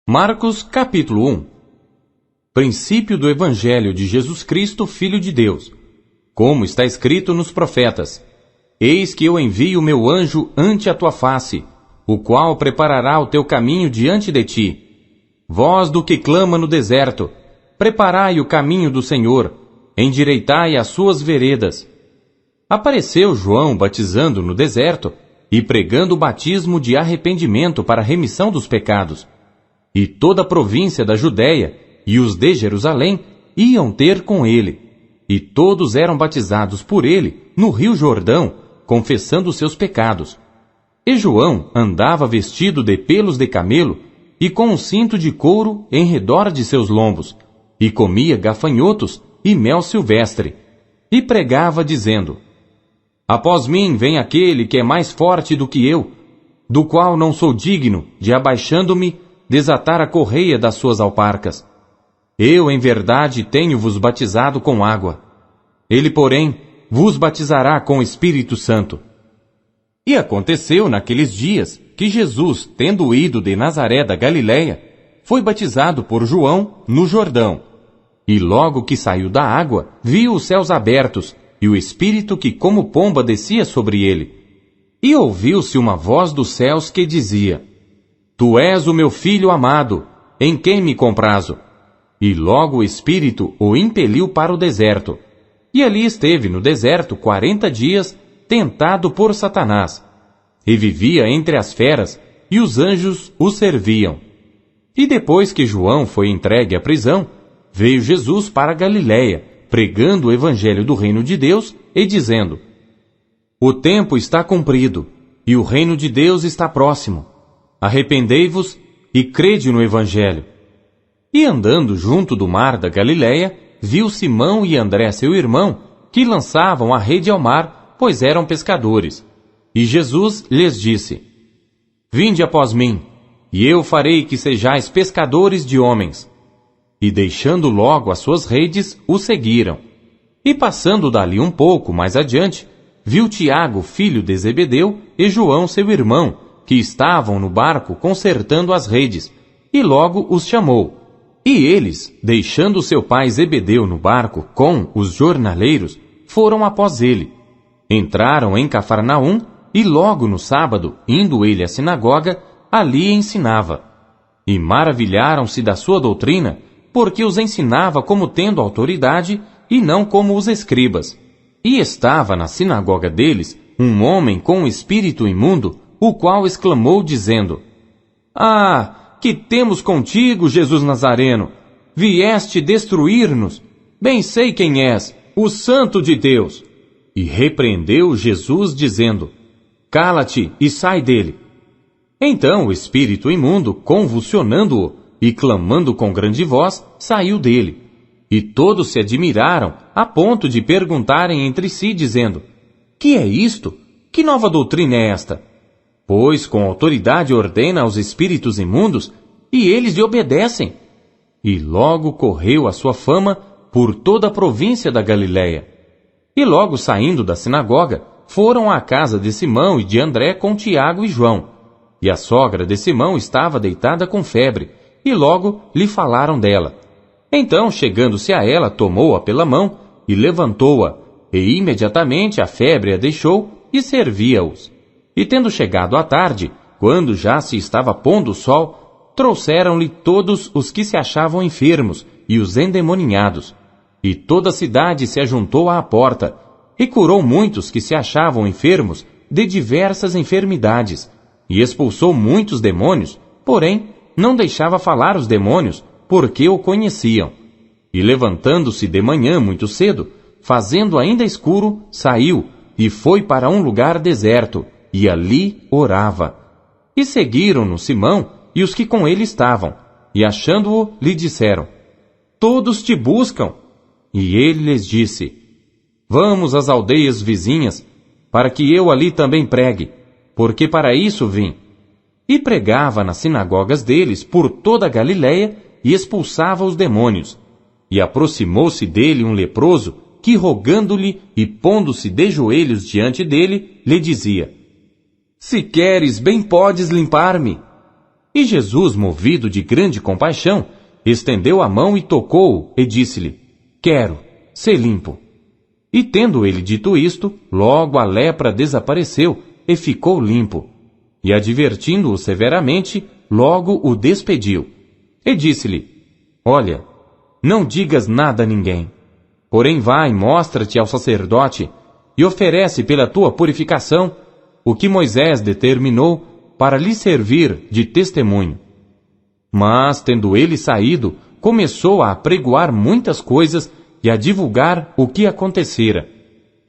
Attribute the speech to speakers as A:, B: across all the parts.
A: Marcos capítulo 1. Princípio do Evangelho de Jesus Cristo, Filho de Deus. Como está escrito nos profetas: Eis que eu envio o meu anjo ante a tua face, o qual preparará o teu caminho diante de ti. Voz do que clama no deserto: preparai o caminho do Senhor, endireitai as suas veredas. Apareceu João batizando no deserto e pregando o batismo de arrependimento para a remissão dos pecados. E toda a província da Judéia e os de Jerusalém iam ter com ele, e todos eram batizados por ele no rio Jordão, confessando seus pecados. E João andava vestido de pelos de camelo e com um cinto de couro em redor de seus lombos, e comia gafanhotos e mel silvestre, e pregava dizendo: Após mim vem aquele que é mais forte do que eu, do qual não sou digno de, abaixando-me, desatar a correia das suas alparcas. Eu, em verdade, tenho-vos batizado com água. Ele, porém, vos batizará com o Espírito Santo. E aconteceu naqueles dias que Jesus, tendo ido de Nazaré da Galiléia, foi batizado por João no Jordão. E logo que saiu da água, viu os céus abertos, e o Espírito que como pomba descia sobre ele. E ouviu-se uma voz dos céus que dizia: Tu és o meu Filho amado, em quem me comprazo. E logo o Espírito o impeliu para o deserto. E ali esteve no deserto 40 dias, tentado por Satanás. E vivia entre as feras, e os anjos o serviam. E depois que João foi entregue à prisão, veio Jesus para a Galiléia, pregando o evangelho do reino de Deus e dizendo: O tempo está cumprido, e o reino de Deus está próximo. Arrependei-vos e crede no Evangelho. E andando junto do mar da Galiléia, viu Simão e André seu irmão, que lançavam a rede ao mar, pois eram pescadores. E Jesus lhes disse: Vinde após mim, e eu farei que sejais pescadores de homens. E deixando logo as suas redes, o seguiram. E passando dali um pouco mais adiante, viu Tiago, filho de Zebedeu, e João seu irmão, que estavam no barco consertando as redes, e logo os chamou. E eles, deixando seu pai Zebedeu no barco com os jornaleiros, foram após ele. Entraram em Cafarnaum, e logo no sábado, indo ele à sinagoga, ali ensinava. E maravilharam-se da sua doutrina, porque os ensinava como tendo autoridade, e não como os escribas. E estava na sinagoga deles um homem com um espírito imundo, o qual exclamou dizendo: Ah, que temos contigo, Jesus Nazareno? Vieste destruir-nos? Bem sei quem és, o Santo de Deus. E repreendeu Jesus dizendo: Cala-te e sai dele. Então o espírito imundo, convulsionando-o e clamando com grande voz, saiu dele. E todos se admiraram, a ponto de perguntarem entre si, dizendo: Que é isto? Que nova doutrina é esta? Pois com autoridade ordena aos espíritos imundos, e eles lhe obedecem. E logo correu a sua fama por toda a província da Galiléia. E logo saindo da sinagoga, foram à casa de Simão e de André com Tiago e João. E a sogra de Simão estava deitada com febre, e logo lhe falaram dela. Então, chegando-se a ela, tomou-a pela mão e levantou-a, e imediatamente a febre a deixou e servia-os. E tendo chegado à tarde, quando já se estava pondo o sol, trouxeram-lhe todos os que se achavam enfermos e os endemoninhados. E toda a cidade se ajuntou à porta, e curou muitos que se achavam enfermos de diversas enfermidades, e expulsou muitos demônios, porém não deixava falar os demônios, porque o conheciam. E levantando-se de manhã muito cedo, fazendo ainda escuro, saiu, e foi para um lugar deserto, e ali orava. E seguiram-no Simão e os que com ele estavam, e achando-o, lhe disseram: Todos te buscam. E ele lhes disse: Vamos às aldeias vizinhas, para que eu ali também pregue, porque para isso vim. E pregava nas sinagogas deles por toda a Galiléia, e expulsava os demônios. E aproximou-se dele um leproso, que rogando-lhe e pondo-se de joelhos diante dele, lhe dizia: Se queres, bem podes limpar-me. E Jesus, movido de grande compaixão, estendeu a mão e tocou-o, e disse-lhe: Quero, sê limpo. E tendo ele dito isto, logo a lepra desapareceu, e ficou limpo. E advertindo-o severamente, logo o despediu. E disse-lhe: Olha, não digas nada a ninguém. Porém vai, mostra-te ao sacerdote, e oferece pela tua purificação o que Moisés determinou para lhe servir de testemunho. Mas, tendo ele saído, começou a apregoar muitas coisas e a divulgar o que acontecera.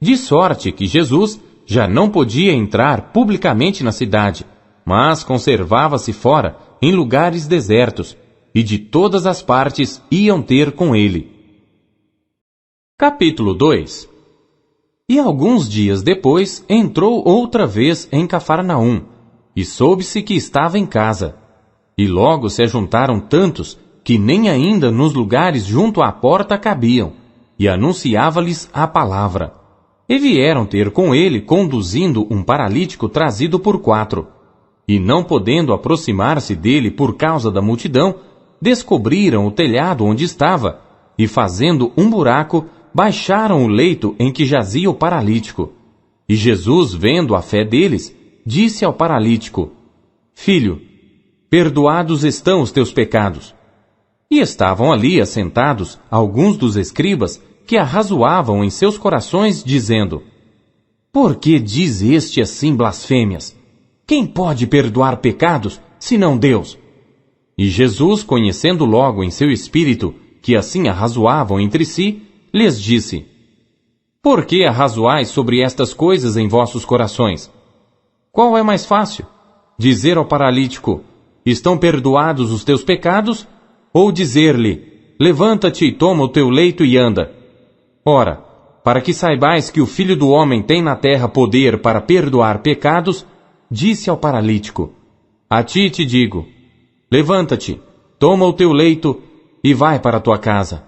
A: De sorte que Jesus já não podia entrar publicamente na cidade, mas conservava-se fora, em lugares desertos, e de todas as partes iam ter com ele. Capítulo 2. E alguns dias depois entrou outra vez em Cafarnaum, e soube-se que estava em casa. E logo se ajuntaram tantos, que nem ainda nos lugares junto à porta cabiam, e anunciava-lhes a palavra. E vieram ter com ele, conduzindo um paralítico trazido por 4. E não podendo aproximar-se dele por causa da multidão, descobriram o telhado onde estava, e fazendo um buraco, baixaram o leito em que jazia o paralítico. E Jesus, vendo a fé deles, disse ao paralítico: Filho, perdoados estão os teus pecados. E estavam ali assentados alguns dos escribas que arrazoavam em seus corações, dizendo: Por que diz este assim blasfêmias? Quem pode perdoar pecados, senão Deus? E Jesus, conhecendo logo em seu espírito que assim arrazoavam entre si, lhes disse: Por que arrazoais sobre estas coisas em vossos corações? Qual é mais fácil? Dizer ao paralítico: Estão perdoados os teus pecados? Ou dizer-lhe: Levanta-te e toma o teu leito e anda? Ora, para que saibais que o Filho do Homem tem na terra poder para perdoar pecados, disse ao paralítico: A ti te digo, levanta-te, toma o teu leito e vai para a tua casa.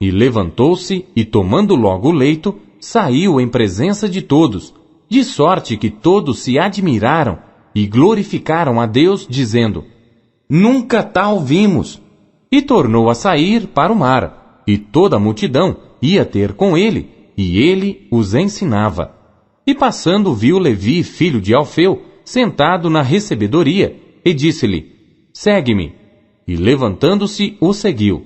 A: E levantou-se e, tomando logo o leito, saiu em presença de todos, de sorte que todos se admiraram e glorificaram a Deus, dizendo: Nunca tal vimos. E tornou a sair para o mar, e toda a multidão ia ter com ele, e ele os ensinava. E passando viu Levi, filho de Alfeu, sentado na recebedoria, e disse-lhe: Segue-me. E levantando-se, o seguiu.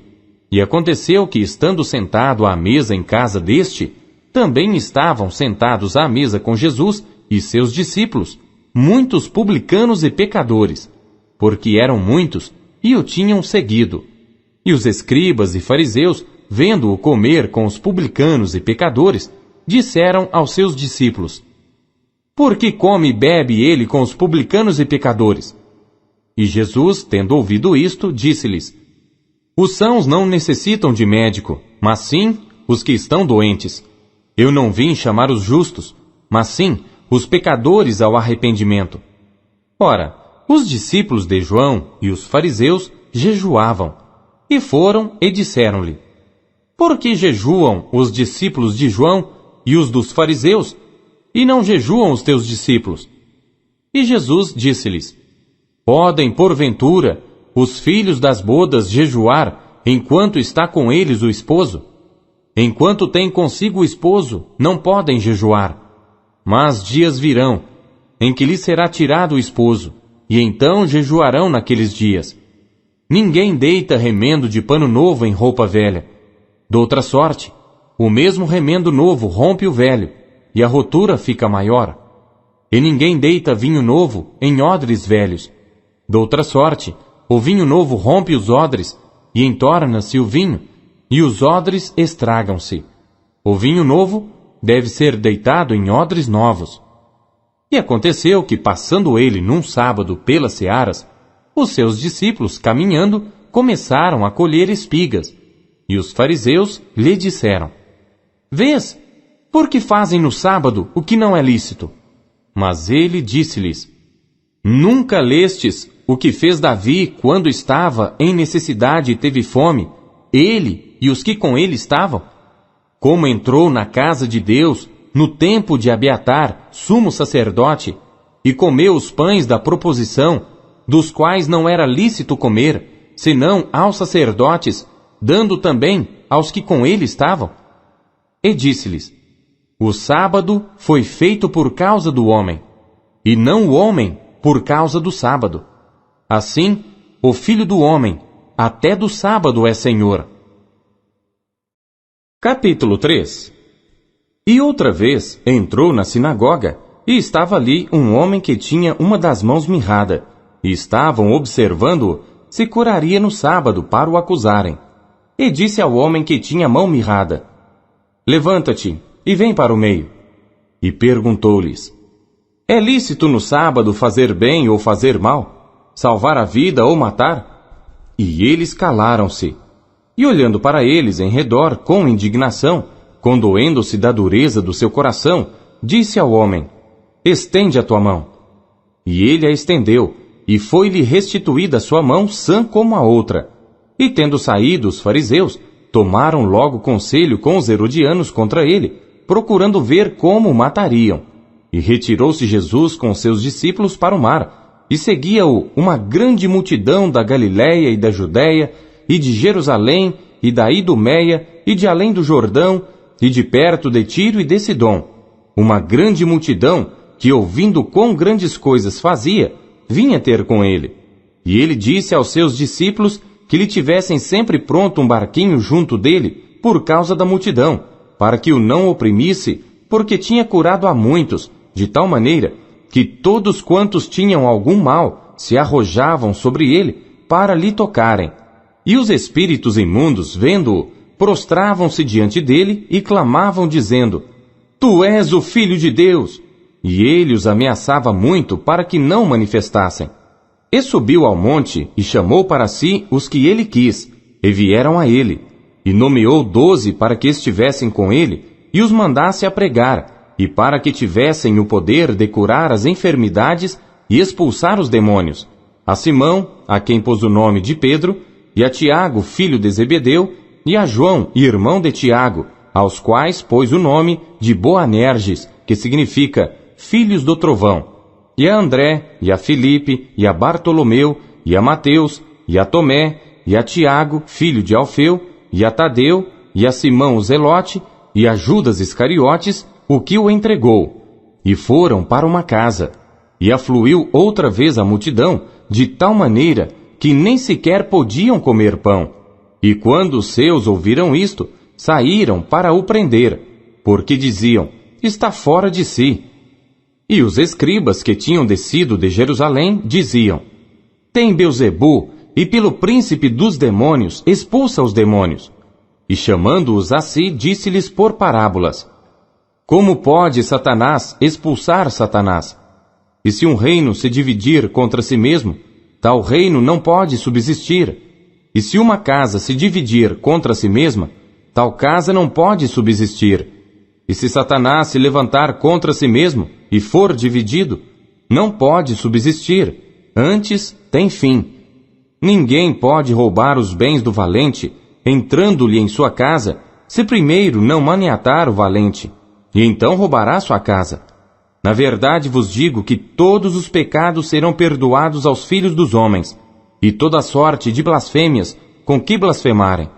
A: E aconteceu que, estando sentado à mesa em casa deste, também estavam sentados à mesa com Jesus e seus discípulos, muitos publicanos e pecadores, porque eram muitos e o tinham seguido. E os escribas e fariseus, vendo-o comer com os publicanos e pecadores, disseram aos seus discípulos: Por que come e bebe ele com os publicanos e pecadores? E Jesus, tendo ouvido isto, disse-lhes: Os sãos não necessitam de médico, mas sim os que estão doentes. Eu não vim chamar os justos, mas sim os pecadores ao arrependimento. Ora, os discípulos de João e os fariseus jejuavam, e foram e disseram-lhe: Por que jejuam os discípulos de João e os dos fariseus, e não jejuam os teus discípulos? E Jesus disse-lhes: Podem, porventura, os filhos das bodas jejuar, enquanto está com eles o esposo? Enquanto tem consigo o esposo, não podem jejuar. Mas dias virão, em que lhes será tirado o esposo, e então jejuarão naqueles dias. Ninguém deita remendo de pano novo em roupa velha. Doutra sorte, o mesmo remendo novo rompe o velho, e a rotura fica maior. E ninguém deita vinho novo em odres velhos. Doutra sorte, o vinho novo rompe os odres, e entorna-se o vinho, e os odres estragam-se. O vinho novo deve ser deitado em odres novos. E aconteceu que, passando ele num sábado pelas searas, os seus discípulos, caminhando, começaram a colher espigas. E os fariseus lhe disseram: Vês, por que fazem no sábado o que não é lícito? Mas ele disse-lhes: Nunca lestes o que fez Davi quando estava em necessidade e teve fome, ele e os que com ele estavam? Como entrou na casa de Deus, no tempo de Abiatar, sumo sacerdote, e comeu os pães da proposição, dos quais não era lícito comer, senão aos sacerdotes, dando também aos que com ele estavam? E disse-lhes: o sábado foi feito por causa do homem, e não o homem por causa do sábado. Assim, o Filho do Homem até do sábado é Senhor. Capítulo 3. E outra vez entrou na sinagoga, e estava ali um homem que tinha uma das mãos mirrada, e estavam observando-o se curaria no sábado para o acusarem. E disse ao homem que tinha a mão mirrada: levanta-te e vem para o meio. E perguntou-lhes: é lícito no sábado fazer bem ou fazer mal? Salvar a vida ou matar? E eles calaram-se. E olhando para eles em redor com indignação, condoendo-se da dureza do seu coração, disse ao homem: estende a tua mão. E ele a estendeu, e foi-lhe restituída a sua mão sã como a outra. E tendo saído os fariseus, tomaram logo conselho com os herodianos contra ele, procurando ver como o matariam. E retirou-se Jesus com seus discípulos para o mar, e seguia-o uma grande multidão da Galiléia e da Judéia, e de Jerusalém, e da Idumeia, e de além do Jordão, e de perto de Tiro e de Sidom. Uma grande multidão, que ouvindo quão grandes coisas fazia, vinha ter com ele. E ele disse aos seus discípulos que lhe tivessem sempre pronto um barquinho junto dele, por causa da multidão, para que o não oprimisse, porque tinha curado a muitos, de tal maneira que todos quantos tinham algum mal se arrojavam sobre ele para lhe tocarem. E os espíritos imundos, vendo-o, prostravam-se diante dele e clamavam, dizendo: tu és o Filho de Deus. E ele os ameaçava muito para que não manifestassem. E subiu ao monte e chamou para si os que ele quis, e vieram a ele. E nomeou 12 para que estivessem com ele, e os mandasse a pregar, e para que tivessem o poder de curar as enfermidades e expulsar os demônios. A Simão, a quem pôs o nome de Pedro, e a Tiago, filho de Zebedeu, e a João, irmão de Tiago, aos quais pôs o nome de Boanerges, que significa filhos do trovão, e a André, e a Filipe, e a Bartolomeu, e a Mateus, e a Tomé, e a Tiago, filho de Alfeu, e a Tadeu, e a Simão o Zelote, e a Judas Iscariotes, o que o entregou. E foram para uma casa. E afluiu outra vez a multidão, de tal maneira que nem sequer podiam comer pão. E quando os seus ouviram isto, saíram para o prender, porque diziam: está fora de si. E os escribas que tinham descido de Jerusalém diziam: tem Beelzebu, e pelo príncipe dos demônios expulsa os demônios. E chamando-os a si, disse-lhes por parábolas: como pode Satanás expulsar Satanás? E se um reino se dividir contra si mesmo, tal reino não pode subsistir. E se uma casa se dividir contra si mesma, tal casa não pode subsistir. E se Satanás se levantar contra si mesmo e for dividido, não pode subsistir, antes tem fim. Ninguém pode roubar os bens do valente, entrando-lhe em sua casa, se primeiro não maniatar o valente, e então roubará sua casa. Na verdade vos digo que todos os pecados serão perdoados aos filhos dos homens, e toda sorte de blasfêmias com que blasfemarem.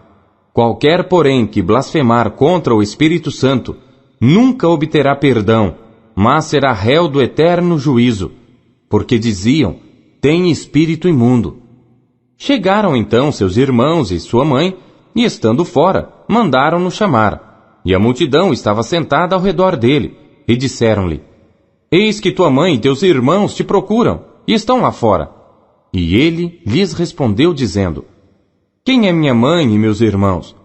A: Qualquer, porém, que blasfemar contra o Espírito Santo, nunca obterá perdão, mas será réu do eterno juízo, porque diziam: tem espírito imundo. Chegaram então seus irmãos e sua mãe, e estando fora, mandaram-no chamar. E a multidão estava sentada ao redor dele, e disseram-lhe: eis que tua mãe e teus irmãos te procuram, e estão lá fora. E ele lhes respondeu dizendo: quem é minha mãe e meus irmãos?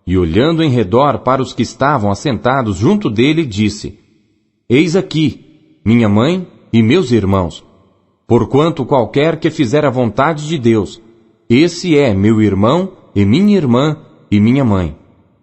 A: E olhando em redor para os que estavam assentados junto dele, disse: eis aqui minha mãe e meus irmãos. Porquanto qualquer que fizer a vontade de Deus, esse é meu irmão e minha irmã e minha mãe.